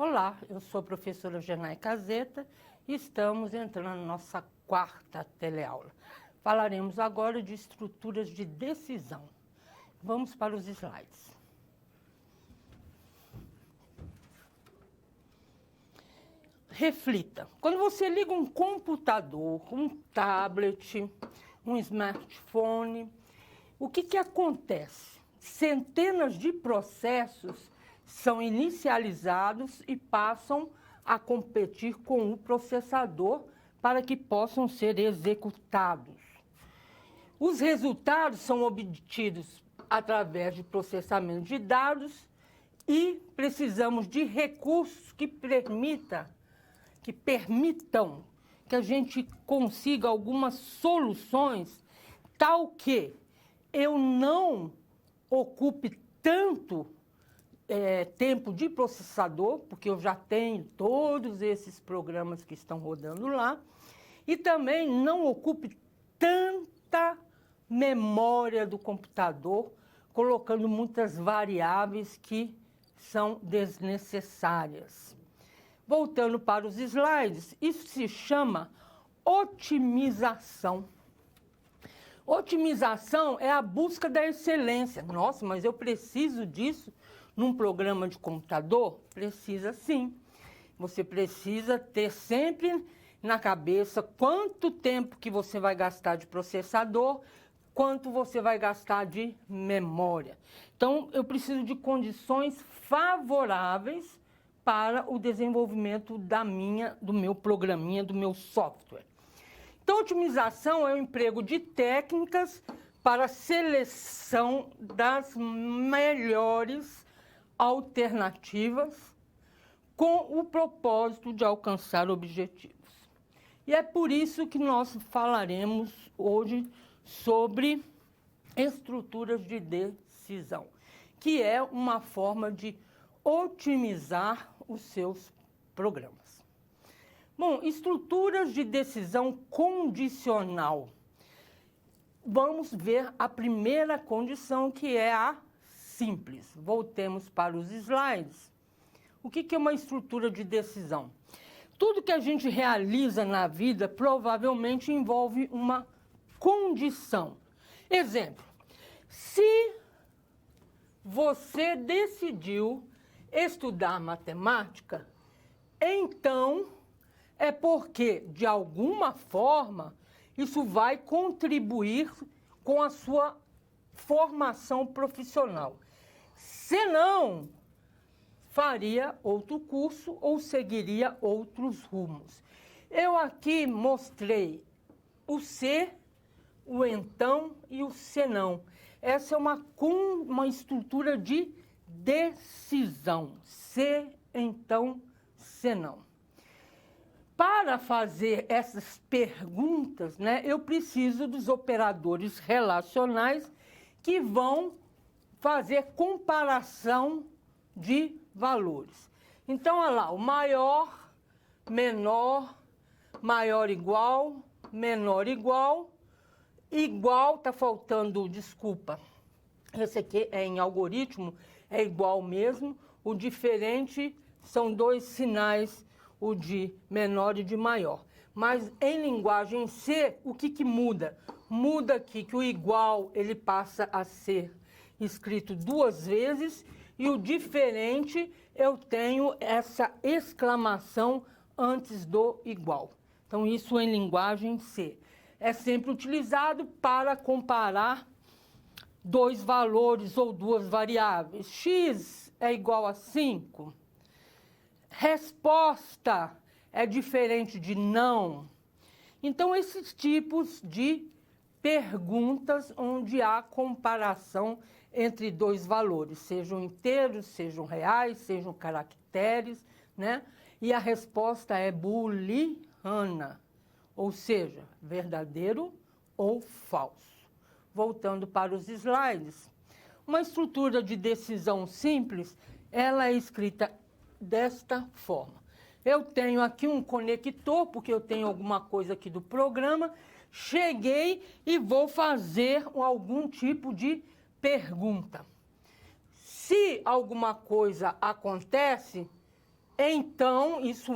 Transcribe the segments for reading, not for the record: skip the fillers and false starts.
Olá, eu sou a professora Genay Caseta e estamos entrando na nossa quarta teleaula. Falaremos agora de estruturas de decisão. Vamos para os slides. Reflita. Quando você liga um computador, um tablet, um smartphone, o que acontece? Centenas de processos são inicializados e passam a competir com o processador para que possam ser executados. Os resultados são obtidos através de processamento de dados e precisamos de recursos que permitam que a gente consiga algumas soluções tal que eu não ocupe tanto tempo de processador, porque eu já tenho todos esses programas que estão rodando lá, e também não ocupe tanta memória do computador, colocando muitas variáveis que são desnecessárias. Voltando para os slides, isso se chama otimização. Otimização é a busca da excelência. Nossa, mas eu preciso disso num programa de computador? Precisa sim. Você precisa ter sempre na cabeça quanto tempo que você vai gastar de processador, quanto você vai gastar de memória. Então, eu preciso de condições favoráveis para o desenvolvimento do meu programinha, do meu software. Então, otimização é o emprego de técnicas para a seleção das melhores alternativas com o propósito de alcançar objetivos. E é por isso que nós falaremos hoje sobre estruturas de decisão, que é uma forma de otimizar os seus programas. Bom, estruturas de decisão condicional. Vamos ver a primeira condição, que é a simples. Voltemos para os slides. O que é uma estrutura de decisão? Tudo que a gente realiza na vida provavelmente envolve uma condição. Exemplo, se você decidiu estudar matemática, então é porque, de alguma forma, isso vai contribuir com a sua formação profissional. Se não, faria outro curso ou seguiria outros rumos. Eu aqui mostrei o se, o então e o senão. Essa é uma estrutura de decisão. Se, então, senão. Para fazer essas perguntas, eu preciso dos operadores relacionais que vão fazer comparação de valores. Então, olha lá, o maior, menor, maior igual, menor igual, igual, está faltando, desculpa, esse aqui é em algoritmo, é igual mesmo, o diferente são dois sinais, o de menor e de maior. Mas em linguagem C, o que muda? Muda aqui que o igual ele passa a ser escrito duas vezes e o diferente eu tenho essa exclamação antes do igual. Então, isso em linguagem C. É sempre utilizado para comparar dois valores ou duas variáveis. X é igual a 5. Resposta é diferente de não. Então, esses tipos de perguntas onde há comparação entre dois valores, sejam inteiros, sejam reais, sejam caracteres, E a resposta é booleana, ou seja, verdadeiro ou falso. Voltando para os slides, uma estrutura de decisão simples, ela é escrita desta forma. Eu tenho aqui um conector, porque eu tenho alguma coisa aqui do programa, cheguei e vou fazer algum tipo de pergunta. Se alguma coisa acontece, Então, isso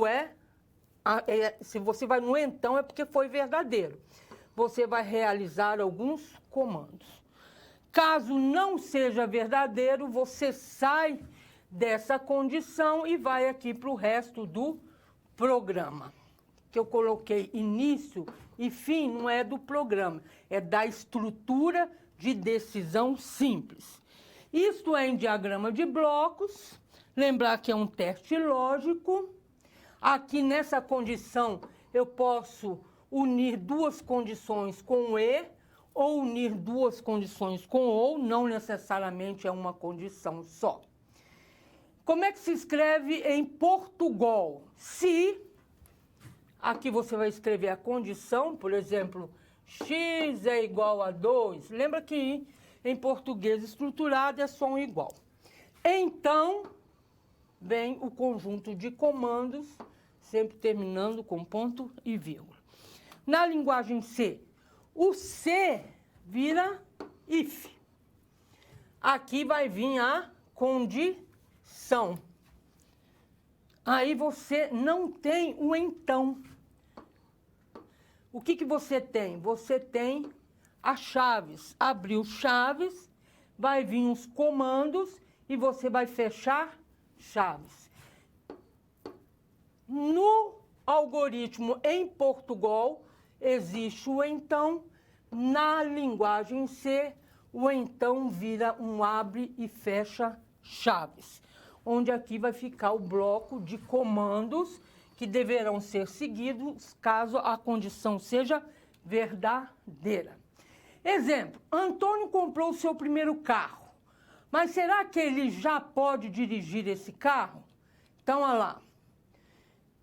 se você vai no então, é porque foi verdadeiro. Você vai realizar alguns comandos. Caso não seja verdadeiro, você sai dessa condição e vai aqui para o resto do programa. Que eu coloquei início e fim, não é do programa, é da estrutura de decisão simples. Isto é em diagrama de blocos, lembrar que é um teste lógico. Aqui nessa condição eu posso unir duas condições com e, ou unir duas condições com ou, não necessariamente é uma condição só. Como é que se escreve em Portugal? Se, aqui você vai escrever a condição, por exemplo, x é igual a 2. Lembra que em português estruturado é só um igual. Então, vem o conjunto de comandos, sempre terminando com ponto e vírgula. Na linguagem C, o C vira if. Aqui vai vir a condição. Aí você não tem o então. O que você tem? Você tem as chaves. Abriu chaves, vai vir os comandos e você vai fechar chaves. No algoritmo em Portugal, existe o então. Na linguagem C, o então vira um abre e fecha chaves, onde aqui vai ficar o bloco de comandos que deverão ser seguidos caso a condição seja verdadeira. Exemplo, Antônio comprou o seu primeiro carro, mas será que ele já pode dirigir esse carro? Então, olha lá.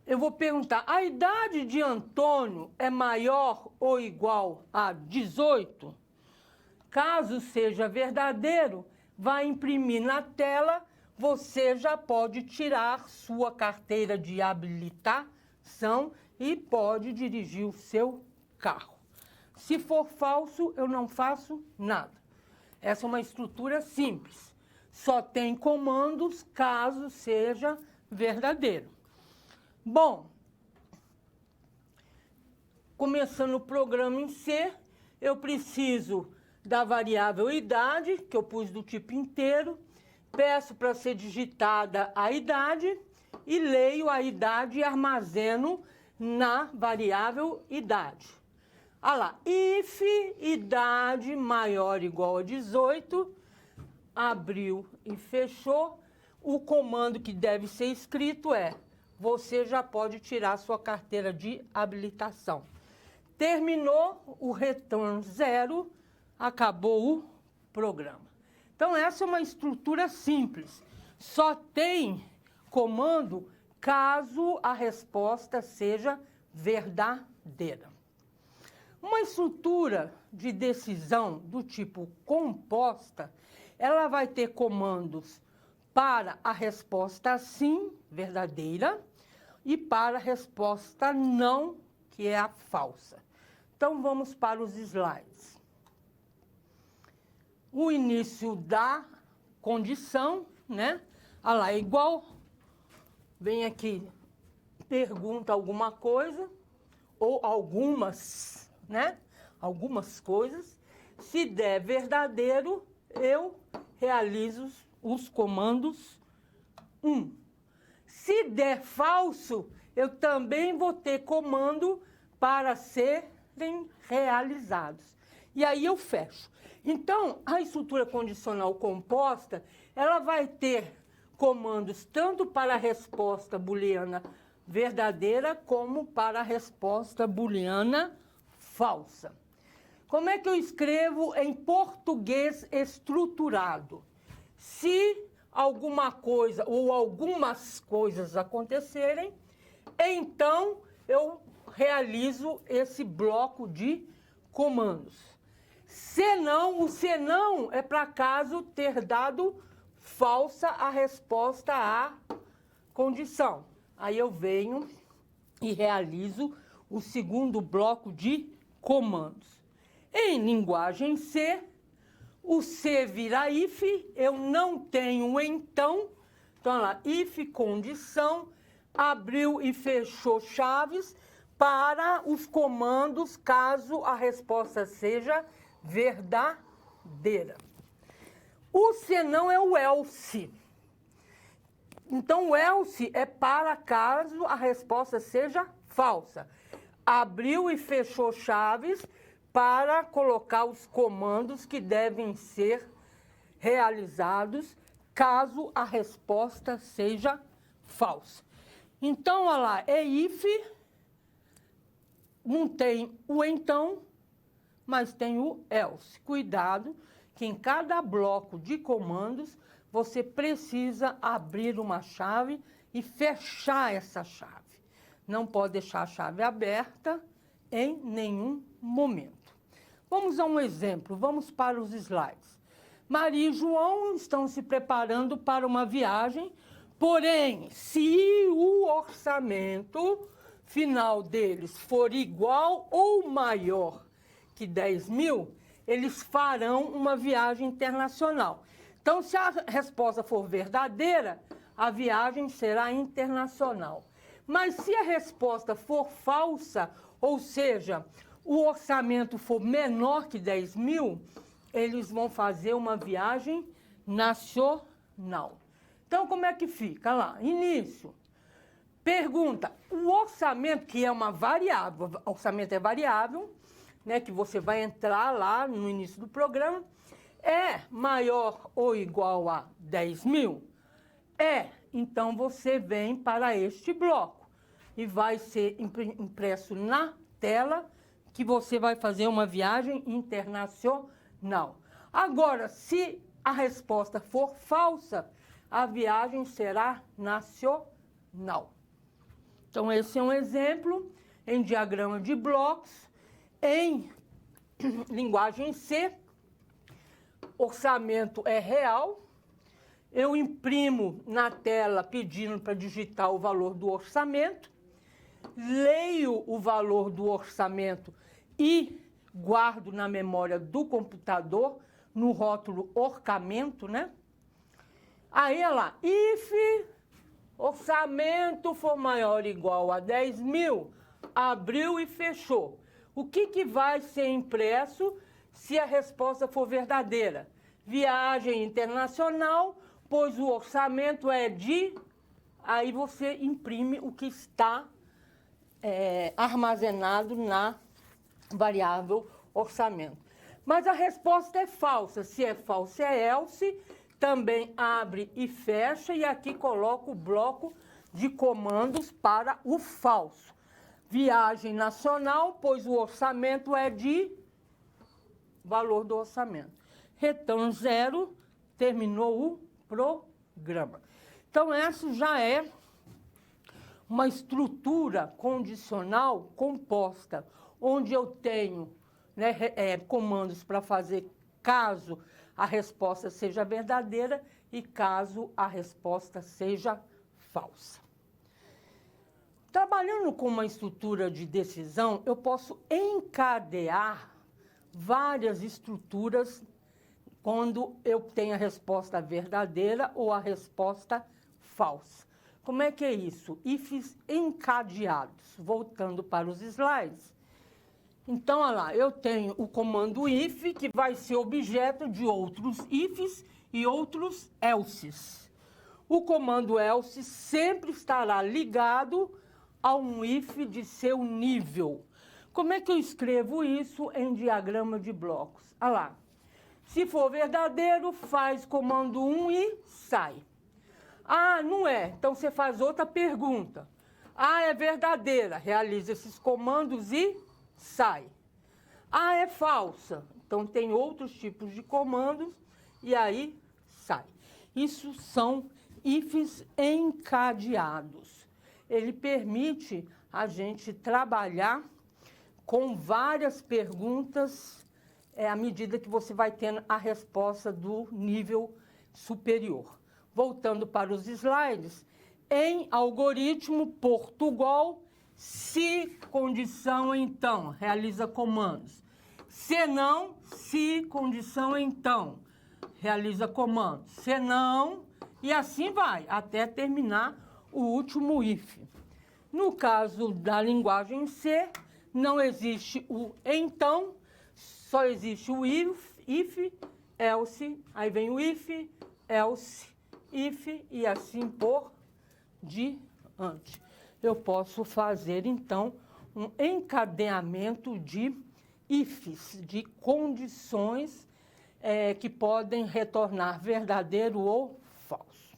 Eu vou perguntar, a idade de Antônio é maior ou igual a 18? Caso seja verdadeiro, vai imprimir na tela, você já pode tirar sua carteira de habilitação e pode dirigir o seu carro. Se for falso, eu não faço nada. Essa é uma estrutura simples. Só tem comandos caso seja verdadeiro. Bom, começando o programa em C, eu preciso da variável idade, que eu pus do tipo inteiro, peço para ser digitada a idade e leio a idade e armazeno na variável idade. Olha lá, if idade maior ou igual a 18, abriu e fechou, o comando que deve ser escrito é: você já pode tirar sua carteira de habilitação. Terminou o return 0, acabou o programa. Então, essa é uma estrutura simples. Só tem comando caso a resposta seja verdadeira. Uma estrutura de decisão do tipo composta, ela vai ter comandos para a resposta sim, verdadeira, e para a resposta não, que é a falsa. Então, vamos para os slides. O início da condição, né? Olha lá, igual, vem aqui, pergunta alguma coisa, ou algumas, né? Algumas coisas. Se der verdadeiro, eu realizo os comandos 1. Se der falso, eu também vou ter comando para serem realizados. E aí eu fecho. Então, a estrutura condicional composta, ela vai ter comandos tanto para a resposta booleana verdadeira como para a resposta booleana falsa. Como é que eu escrevo em português estruturado? Se alguma coisa ou algumas coisas acontecerem, então eu realizo esse bloco de comandos. Senão, o senão é para caso ter dado falsa a resposta à condição. Aí eu venho e realizo o segundo bloco de comandos. Em linguagem C, o C vira if, eu não tenho então. Então, olha lá, if condição, abriu e fechou chaves para os comandos, caso a resposta seja verdadeira. O senão é o else. Então, o else é para caso a resposta seja falsa. Abriu e fechou chaves para colocar os comandos que devem ser realizados caso a resposta seja falsa. Então, olha lá, é if, não tem o então, mas tem o else. Cuidado, que em cada bloco de comandos, você precisa abrir uma chave e fechar essa chave. Não pode deixar a chave aberta em nenhum momento. Vamos a um exemplo, vamos para os slides. Maria e João estão se preparando para uma viagem, porém, se o orçamento final deles for igual ou maior que 10 mil, eles farão uma viagem internacional. Então, se a resposta for verdadeira, a viagem será internacional. Mas se a resposta for falsa, ou seja, o orçamento for menor que 10 mil, eles vão fazer uma viagem nacional. Então, como é que fica? Lá, início. Pergunta, o orçamento, que é uma variável, orçamento é variável, né, que você vai entrar lá no início do programa, é maior ou igual a 10 mil? É. Então, você vem para este bloco e vai ser impresso na tela que você vai fazer uma viagem internacional. Agora, se a resposta for falsa, a viagem será nacional. Então, esse é um exemplo em diagrama de blocos, em linguagem C. Orçamento é real. Eu imprimo na tela pedindo para digitar o valor do orçamento, leio o valor do orçamento e guardo na memória do computador, no rótulo orçamento, né? Aí, olha lá, if orçamento for maior ou igual a 10 mil, abriu e fechou. O que vai ser impresso se a resposta for verdadeira? Viagem internacional, pois o orçamento é de... Aí você imprime o que está armazenado na variável orçamento. Mas a resposta é falsa. Se é falsa, é else. Também abre e fecha. E aqui coloco o bloco de comandos para o falso. Viagem nacional, pois o orçamento é de... valor do orçamento. Retorno 0, terminou o programa. Então, essa já é uma estrutura condicional composta, onde eu tenho, né, comandos para fazer caso a resposta seja verdadeira e caso a resposta seja falsa. Trabalhando com uma estrutura de decisão, eu posso encadear várias estruturas quando eu tenho a resposta verdadeira ou a resposta falsa. Como é que é isso? Ifs encadeados. Voltando para os slides. Então, olha lá, eu tenho o comando if, que vai ser objeto de outros ifs e outros elses. O comando else sempre estará ligado a um if de seu nível. Como é que eu escrevo isso em diagrama de blocos? Olha lá. Se for verdadeiro, faz comando 1 e sai. Ah, não é. Então, você faz outra pergunta. Ah, é verdadeira. Realiza esses comandos e sai. Ah, é falsa. Então, tem outros tipos de comandos e aí sai. Isso são ifs encadeados. Ele permite a gente trabalhar com várias perguntas à medida que você vai tendo a resposta do nível superior. Voltando para os slides, em algoritmo Portugal, se condição então, realiza comandos. Se não, se condição então, realiza comandos. Se não, e assim vai, até terminar o último if. No caso da linguagem C, não existe o então, só existe o if, else, aí vem o if, else, if e assim por diante. Eu posso fazer, então, um encadeamento de ifs, de condições que podem retornar verdadeiro ou falso.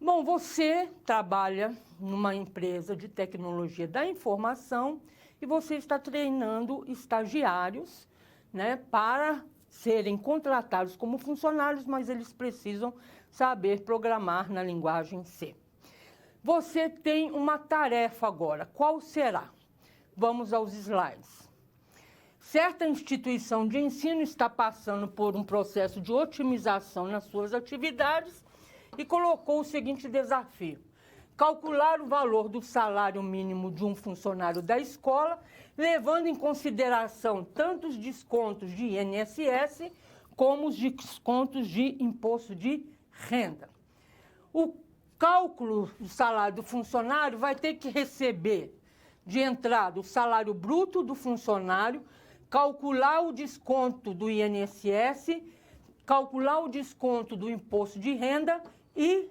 Bom, você trabalha numa empresa de tecnologia da informação e você está treinando estagiários, né, para serem contratados como funcionários, mas eles precisam saber programar na linguagem C. Você tem uma tarefa agora. Qual será? Vamos aos slides. Certa instituição de ensino está passando por um processo de otimização nas suas atividades e colocou o seguinte desafio: calcular o valor do salário mínimo de um funcionário da escola, levando em consideração tanto os descontos de INSS como os descontos de imposto de renda. O cálculo do salário do funcionário vai ter que receber de entrada o salário bruto do funcionário, calcular o desconto do INSS, calcular o desconto do imposto de renda e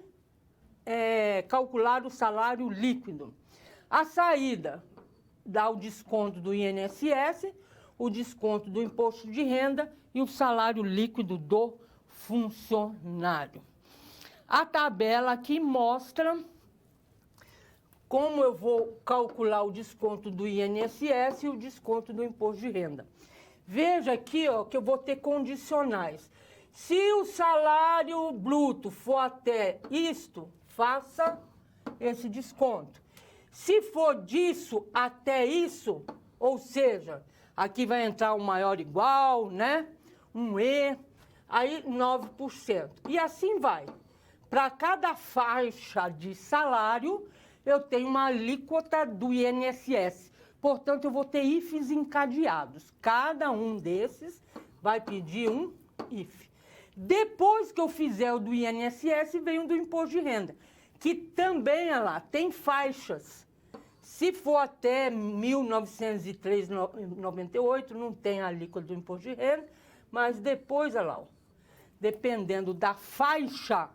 calcular o salário líquido. A saída dá o desconto do INSS, o desconto do imposto de renda e o salário líquido do funcionário. A tabela aqui mostra como eu vou calcular o desconto do INSS e o desconto do imposto de renda. Veja aqui, ó, que eu vou ter condicionais. Se o salário bruto for até isto, faça esse desconto. Se for disso até isso, ou seja, aqui vai entrar um maior igual, né? Um E, aí 9%. E assim vai. Para cada faixa de salário, eu tenho uma alíquota do INSS. Portanto, eu vou ter ifs encadeados. Cada um desses vai pedir um if. Depois que eu fizer o do INSS, vem o do imposto de renda, que também, olha lá, tem faixas. Se for até 1.903,98, não tem a alíquota do imposto de renda, mas depois, olha lá, ó, dependendo da faixa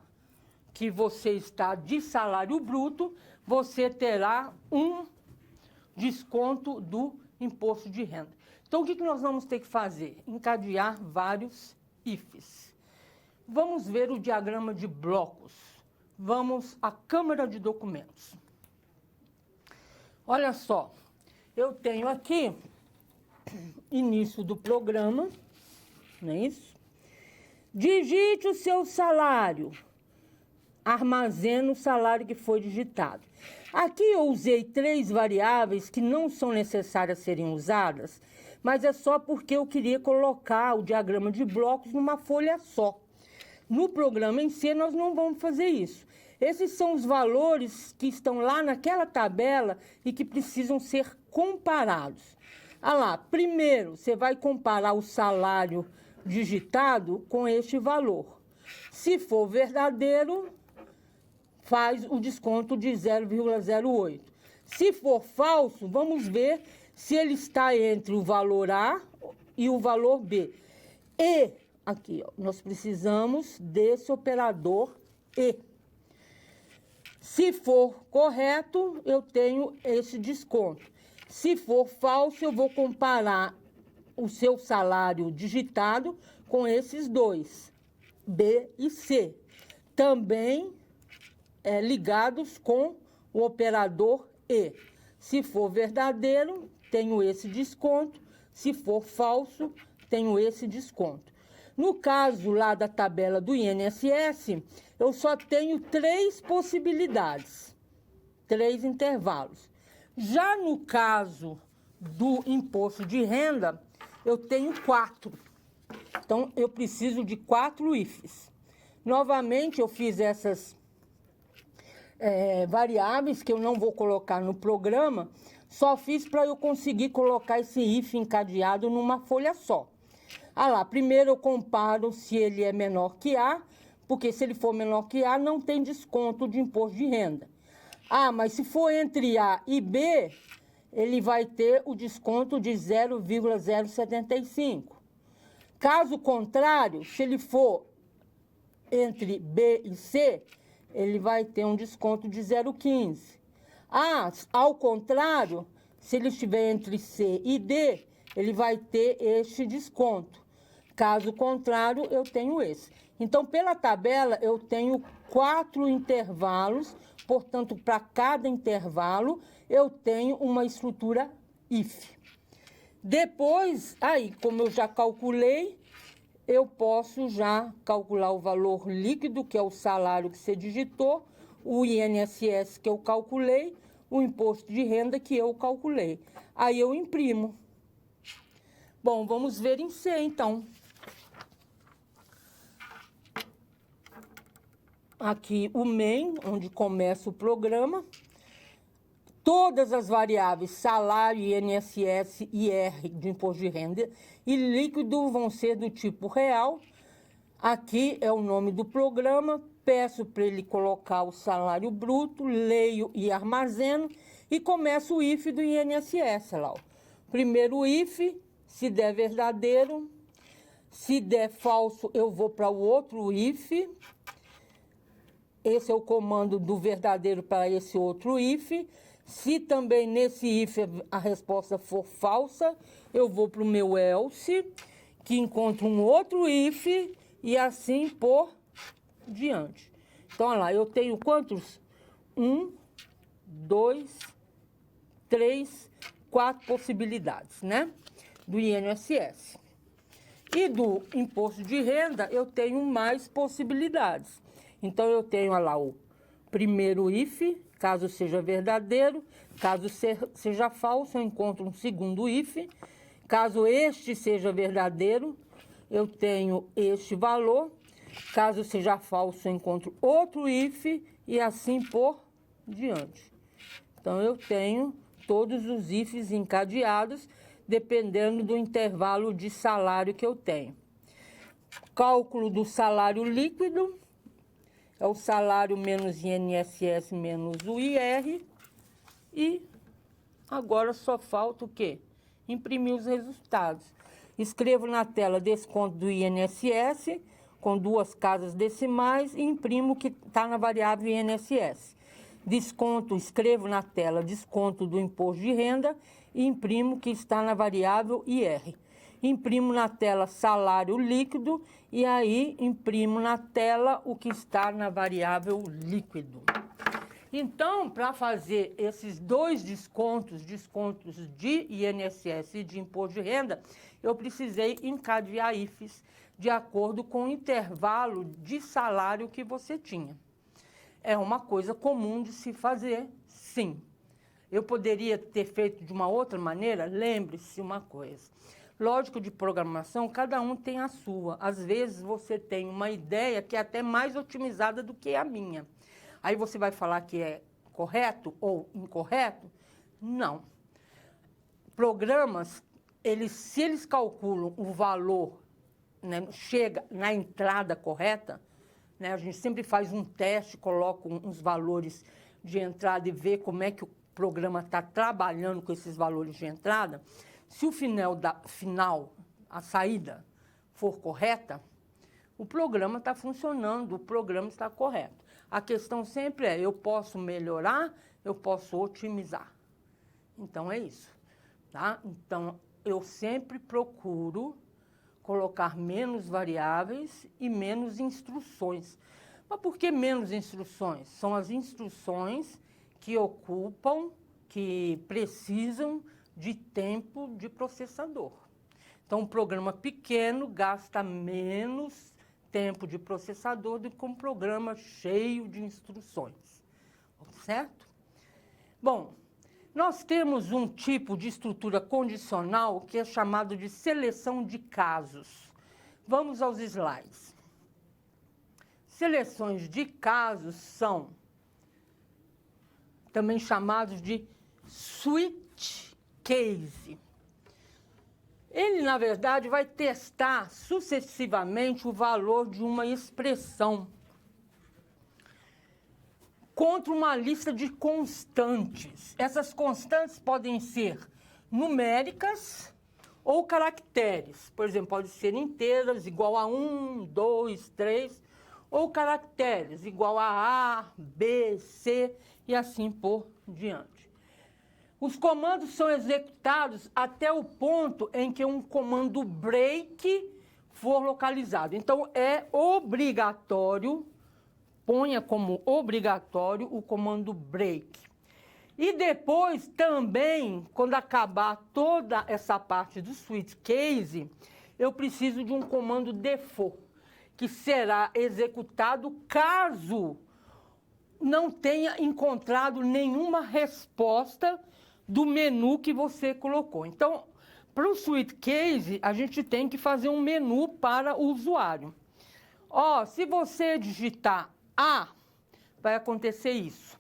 que você está de salário bruto, você terá um desconto do imposto de renda. Então, o que nós vamos ter que fazer? Encadear vários ifs. Vamos ver o diagrama de blocos. Vamos à Câmara de Documentos. Olha só, eu tenho aqui início do programa, não é isso? Digite o seu salário. Armazena o salário que foi digitado. Aqui eu usei 3 variáveis que não são necessárias serem usadas, mas é só porque eu queria colocar o diagrama de blocos numa folha só. No programa em si, nós não vamos fazer isso. Esses são os valores que estão lá naquela tabela e que precisam ser comparados. Ah lá, primeiro, você vai comparar o salário digitado com este valor. Se for verdadeiro, faz o desconto de 0,08. Se for falso, vamos ver se ele está entre o valor A e o valor B. E, aqui, ó, nós precisamos desse operador E. Se for correto, eu tenho esse desconto. Se for falso, eu vou comparar o seu salário digitado com esses dois, B e C. Também ligados com o operador E. Se for verdadeiro, tenho esse desconto. Se for falso, tenho esse desconto. No caso lá da tabela do INSS, eu só tenho 3 possibilidades, 3 intervalos. Já no caso do imposto de renda, eu tenho 4. Então, eu preciso de 4 ifs. Novamente, eu fiz essas variáveis que eu não vou colocar no programa, só fiz para eu conseguir colocar esse if encadeado numa folha só. Ah lá, primeiro eu comparo se ele é menor que A, porque se ele for menor que A, não tem desconto de imposto de renda. Ah, mas se for entre A e B, ele vai ter o desconto de 0,075. Caso contrário, se ele for entre B e C, ele vai ter um desconto de 0,15. Ah, ao contrário, se ele estiver entre C e D, ele vai ter este desconto. Caso contrário, eu tenho esse. Então, pela tabela, eu tenho 4 intervalos, portanto, para cada intervalo, eu tenho uma estrutura if. Depois, aí, como eu já calculei, eu posso já calcular o valor líquido, que é o salário que você digitou, o INSS que eu calculei, o imposto de renda que eu calculei. Aí eu imprimo. Bom, vamos ver em C, então. Aqui o main, onde começa o programa. Todas as variáveis, salário, INSS, IR, de imposto de renda, e líquido vão ser do tipo real. Aqui é o nome do programa, peço para ele colocar o salário bruto, leio e armazeno, e começo o if do INSS lá. Ó. Primeiro if, se der verdadeiro, se der falso, eu vou para o outro if. Esse é o comando do verdadeiro para esse outro if. Se também nesse if a resposta for falsa, eu vou para o meu else, que encontra um outro if, e assim por diante. Então, olha lá, eu tenho quantos? 1, 2, 3, 4 possibilidades, né? Do INSS. E do imposto de renda, eu tenho mais possibilidades. Então, eu tenho, olha lá, o primeiro if, caso seja verdadeiro. Caso seja falso, eu encontro um segundo if. Caso este seja verdadeiro, eu tenho este valor. Caso seja falso, eu encontro outro if e assim por diante. Então, eu tenho todos os ifs encadeados, dependendo do intervalo de salário que eu tenho. Cálculo do salário líquido é o salário menos INSS menos o IR. E agora só falta o quê? Imprimir os resultados. Escrevo na tela desconto do INSS, com 2 casas decimais, e imprimo o que está na variável INSS. Desconto, escrevo na tela desconto do imposto de renda e imprimo o que está na variável IR. Imprimo na tela salário líquido e aí imprimo na tela o que está na variável líquido. Então, para fazer esses 2 descontos de INSS e de imposto de renda, eu precisei encadear ifs de acordo com o intervalo de salário que você tinha. É uma coisa comum de se fazer, sim. Eu poderia ter feito de uma outra maneira? Lembre-se uma coisa. Lógica de programação, cada um tem a sua. Às vezes, você tem uma ideia que é até mais otimizada do que a minha. Aí você vai falar que é correto ou incorreto? Não. Programas, se eles calculam o valor, né, chega na entrada correta, né, a gente sempre faz um teste, coloca uns valores de entrada e vê como é que o programa está trabalhando com esses valores de entrada. Se o final, a saída, for correta, o programa está funcionando, o programa está correto. A questão sempre é, eu posso melhorar, eu posso otimizar. Então, é isso. Tá? Então, eu sempre procuro colocar menos variáveis e menos instruções. Mas por que menos instruções? São as instruções que ocupam, que precisam de tempo de processador. Então, um programa pequeno gasta menos tempo de processador do que um programa cheio de instruções, certo? Bom, nós temos um tipo de estrutura condicional que é chamado de seleção de casos. Vamos aos slides. Seleções de casos são também chamados de switch case. Ele, na verdade, vai testar sucessivamente o valor de uma expressão. contra uma lista de constantes. Essas constantes podem ser numéricas ou caracteres. Por exemplo, pode ser inteiras, igual a 1, 2, 3, ou caracteres, igual a A, B, C, e assim por diante. Os comandos são executados até o ponto em que um comando break for localizado. Então, é obrigatório, ponha como obrigatório o comando break. E depois, também, quando acabar toda essa parte do switch case, eu preciso de um comando default, que será executado caso não tenha encontrado nenhuma resposta do menu que você colocou. Então, para o switch case, a gente tem que fazer um menu para o usuário. Ó, se você digitar A, vai acontecer isso.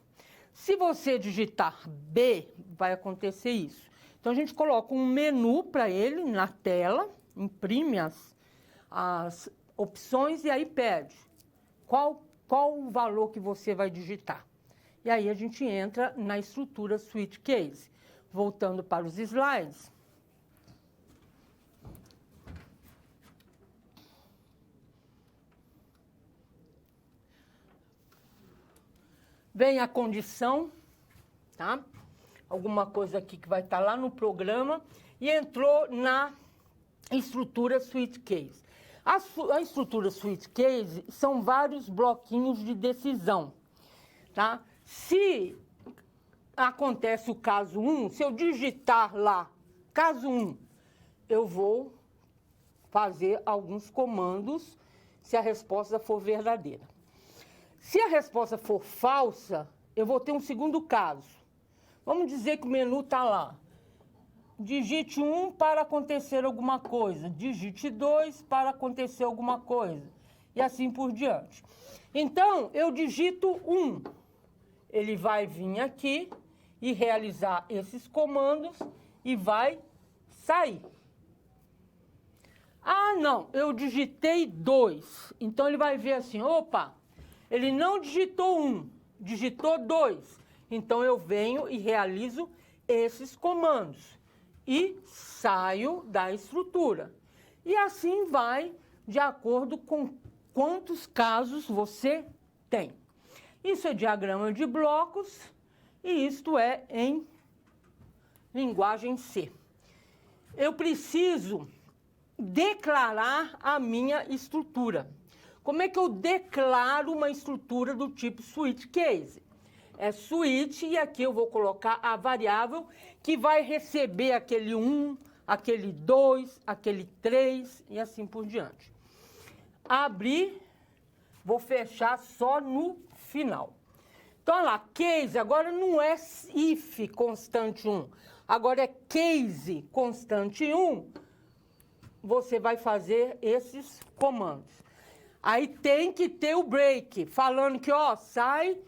Se você digitar B, vai acontecer isso. Então, a gente coloca um menu para ele na tela, imprime as opções e aí pede qual o valor que você vai digitar. E aí a gente entra na estrutura switch case. Voltando para os slides. Vem a condição, tá? Alguma coisa aqui que vai estar lá no programa e entrou na estrutura switch case. A estrutura switch case são vários bloquinhos de decisão, tá? Se acontece o caso 1, se eu digitar lá, caso 1, eu vou fazer alguns comandos se a resposta for verdadeira. Se a resposta for falsa, eu vou ter um segundo caso. Vamos dizer que o menu está lá. Digite 1 para acontecer alguma coisa, digite 2 para acontecer alguma coisa, e assim por diante. Então, eu digito 1. Ele vai vir aqui e realizar esses comandos e vai sair. Ah, não, eu digitei 2. Então, ele vai ver assim, opa, ele não digitou 1, digitou 2. Então, eu venho e realizo esses comandos e saio da estrutura. E assim vai de acordo com quantos casos você tem. Isso é diagrama de blocos e isto é em linguagem C. Eu preciso declarar a minha estrutura. Como é que eu declaro uma estrutura do tipo switch case? É switch e aqui eu vou colocar a variável que vai receber aquele 1, aquele 2, aquele 3 e assim por diante. Abrir, vou fechar só no final. Então, olha lá, case agora não é if constante 1, agora é case constante 1, você vai fazer esses comandos. Aí tem que ter o break, falando que, ó, sai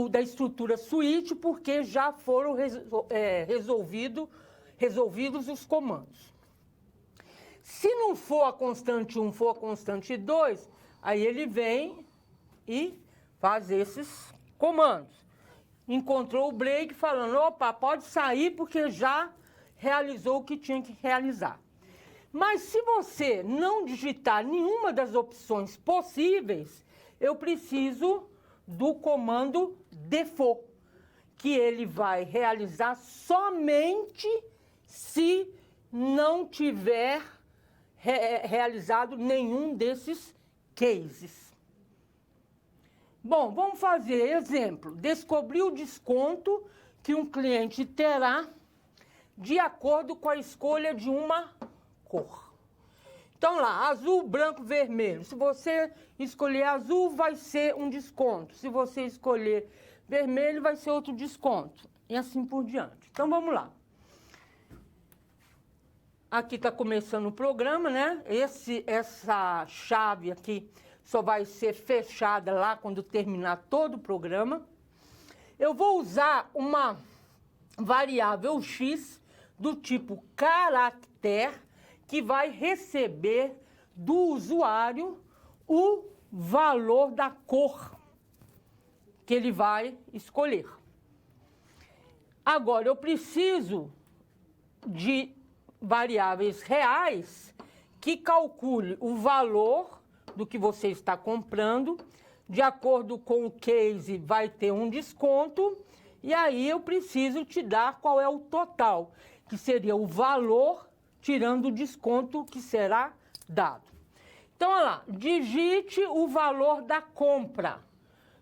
da estrutura switch porque já foram resolvidos os comandos. Se não for a constante 1, for a constante 2, aí ele vem e faz esses comandos. Encontrou o break falando, opa, pode sair porque já realizou o que tinha que realizar. Mas se você não digitar nenhuma das opções possíveis, eu preciso do comando default, que ele vai realizar somente se não tiver realizado nenhum desses cases. Bom, vamos fazer exemplo. Descobrir o desconto que um cliente terá de acordo com a escolha de uma cor. Então lá, azul, branco, vermelho. Se você escolher azul, vai ser um desconto. Se você escolher vermelho, vai ser outro desconto. E assim por diante. Então vamos lá. Aqui está começando o programa, né? Essa chave aqui só vai ser fechada lá quando terminar todo o programa. Eu vou usar uma variável x do tipo caractere, que vai receber do usuário o valor da cor que ele vai escolher. Agora, eu preciso de variáveis reais que calcule o valor do que você está comprando. De acordo com o case, vai ter um desconto. E aí eu preciso te dar qual é o total, que seria o valor tirando o desconto que será dado. Então, olha lá, digite o valor da compra.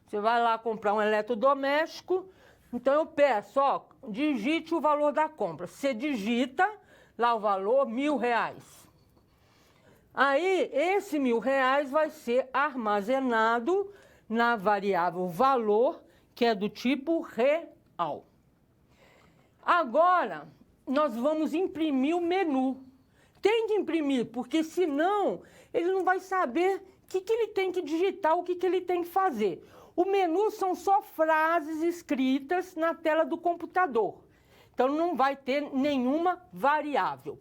Você vai lá comprar um eletrodoméstico, então eu peço, ó, digite o valor da compra. Você digita lá o valor, R$1.000. Aí, esse R$1.000 vai ser armazenado na variável valor, que é do tipo real. Agora, nós vamos imprimir o menu. Tem que imprimir, porque senão ele não vai saber o que ele tem que digitar, o que ele tem que fazer. O menu são só frases escritas na tela do computador. Então, não vai ter nenhuma variável.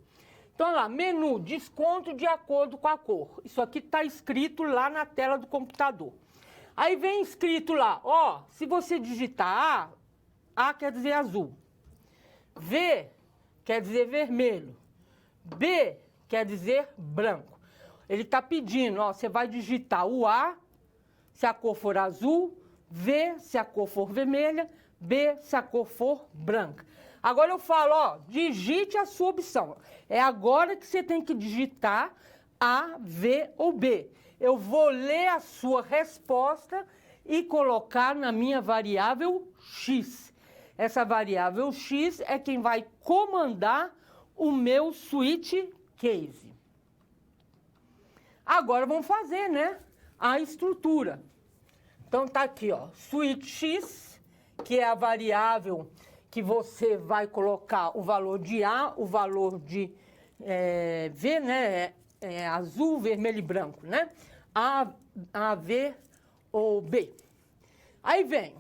Então, olha lá, menu, desconto de acordo com a cor. Isso aqui está escrito lá na tela do computador. Aí vem escrito lá, ó, se você digitar A quer dizer azul. V quer dizer vermelho. B quer dizer branco. Ele está pedindo, ó, você vai digitar o A, se a cor for azul, V, se a cor for vermelha, B, se a cor for branca. Agora eu falo, ó, digite a sua opção. É agora que você tem que digitar A, V ou B. Eu vou ler a sua resposta e colocar na minha variável X. Essa variável X é quem vai comandar o meu switch case. Agora vamos fazer, né, a estrutura. Então tá aqui, ó, switch X, que é a variável que você vai colocar o valor de A, o valor de V, né, azul, vermelho e branco, né? A, V ou B. Aí vem,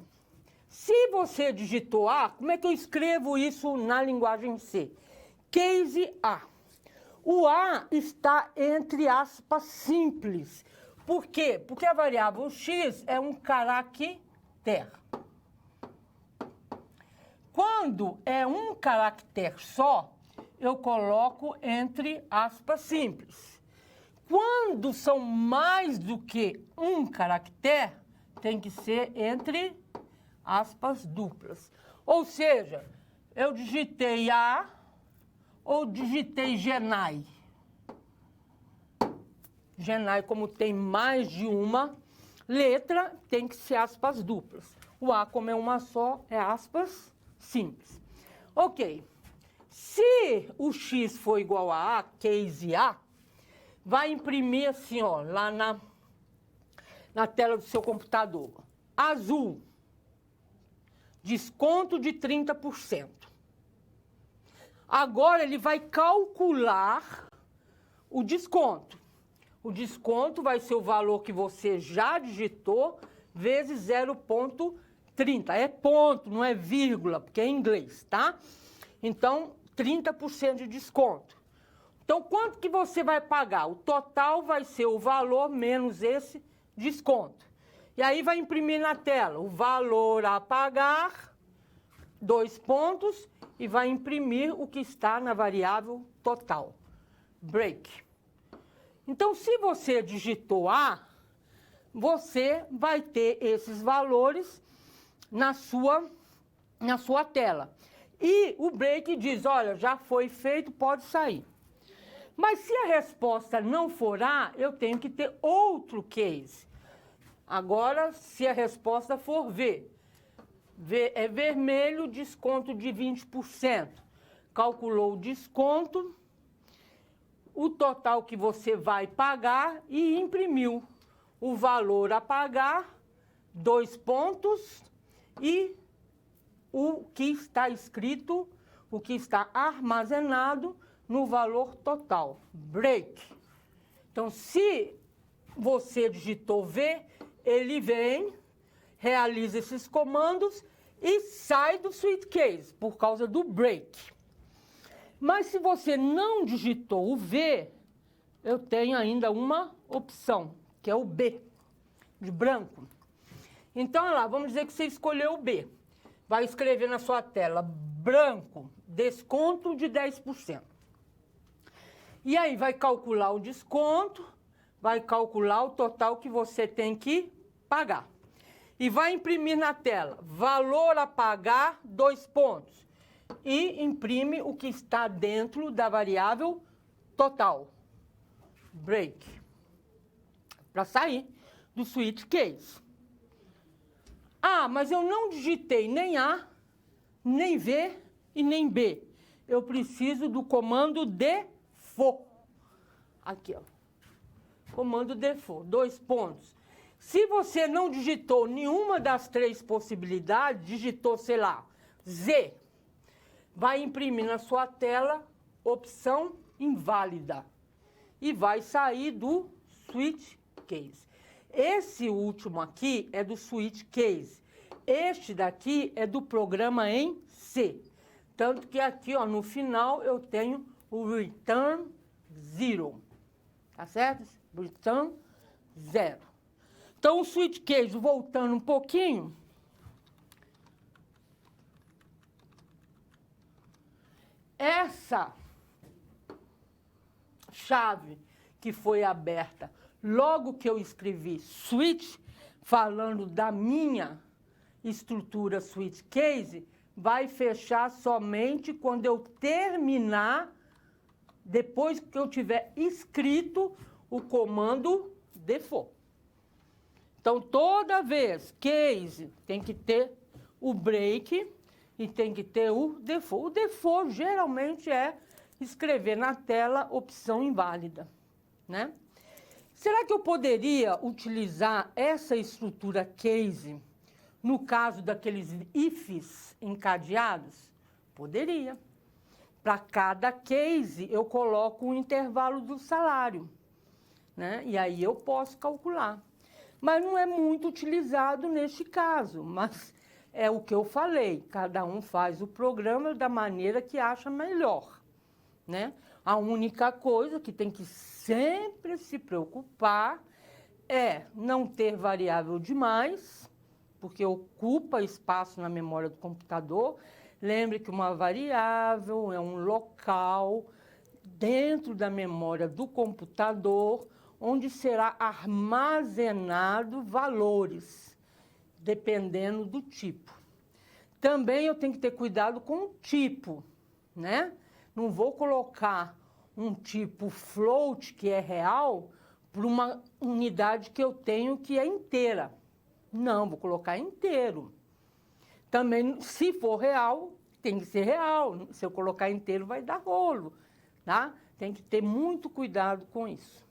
se você digitou A, como é que eu escrevo isso na linguagem C? Case A. O A está entre aspas simples. Por quê? Porque a variável X é um caractere. Quando é um caractere só, eu coloco entre aspas simples. Quando são mais do que um caractere, tem que ser entre aspas duplas. Ou seja, eu digitei A ou digitei Genai. Genai, como tem mais de uma letra, tem que ser aspas duplas. O A, como é uma só, é aspas simples. Ok. Se o X for igual a A, case A, vai imprimir assim, ó, lá na tela do seu computador. Azul, desconto de 30%. Agora ele vai calcular o desconto. O desconto vai ser o valor que você já digitou vezes 0,30. É ponto, não é vírgula, porque é em inglês, tá? Então, 30% de desconto. Então, quanto que você vai pagar? O total vai ser o valor menos esse desconto. E aí vai imprimir na tela o valor a pagar, 2 pontos, e vai imprimir o que está na variável total. Break. Então, se você digitou A, você vai ter esses valores na sua tela. E o break diz, olha, já foi feito, pode sair. Mas se a resposta não for A, eu tenho que ter outro case. Agora, se a resposta for V, V é vermelho, desconto de 20%. Calculou o desconto, o total que você vai pagar e imprimiu o valor a pagar, 2 pontos e o que está escrito, o que está armazenado no valor total, break. Então, se você digitou V, ele vem, realiza esses comandos e sai do switch case por causa do break. Mas se você não digitou o V, eu tenho ainda uma opção, que é o B, de branco. Então, olha lá, vamos dizer que você escolheu o B. Vai escrever na sua tela, branco, desconto de 10%. E aí vai calcular o desconto, vai calcular o total que você tem que pagar. E vai imprimir na tela, valor a pagar, 2 pontos. E imprime o que está dentro da variável total. Break. Para sair do switch case. Ah, mas eu não digitei nem A, nem V e nem B. Eu preciso do comando default. Aqui, ó. Comando default, 2 pontos. Se você não digitou nenhuma das 3 possibilidades, digitou, sei lá, Z, vai imprimir na sua tela opção inválida. E vai sair do switch case. Esse último aqui é do switch case. Este daqui é do programa em C. Tanto que aqui, ó, no final, eu tenho o return 0. Tá certo? Return 0. Então, o switch case, voltando um pouquinho, essa chave que foi aberta logo que eu escrevi switch, falando da minha estrutura switch case, vai fechar somente quando eu terminar, depois que eu tiver escrito o comando default. Então, toda vez case tem que ter o break e tem que ter o default. O default geralmente é escrever na tela opção inválida, né? Será que eu poderia utilizar essa estrutura case no caso daqueles ifs encadeados? Poderia. Para cada case, eu coloco um intervalo do salário, né? E aí eu posso calcular. Mas não é muito utilizado neste caso, mas é o que eu falei, cada um faz o programa da maneira que acha melhor, né? A única coisa que tem que sempre se preocupar é não ter variável demais, porque ocupa espaço na memória do computador. Lembre que uma variável é um local dentro da memória do computador onde será armazenado valores, dependendo do tipo. Também eu tenho que ter cuidado com o tipo, né? Não vou colocar um tipo float, que é real, para uma unidade que eu tenho que é inteira. Não, vou colocar inteiro. Também, se for real, tem que ser real. Se eu colocar inteiro, vai dar rolo, tá? Tem que ter muito cuidado com isso.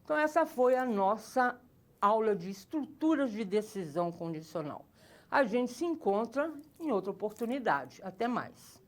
Então, essa foi a nossa aula de estruturas de decisão condicional. A gente se encontra em outra oportunidade. Até mais.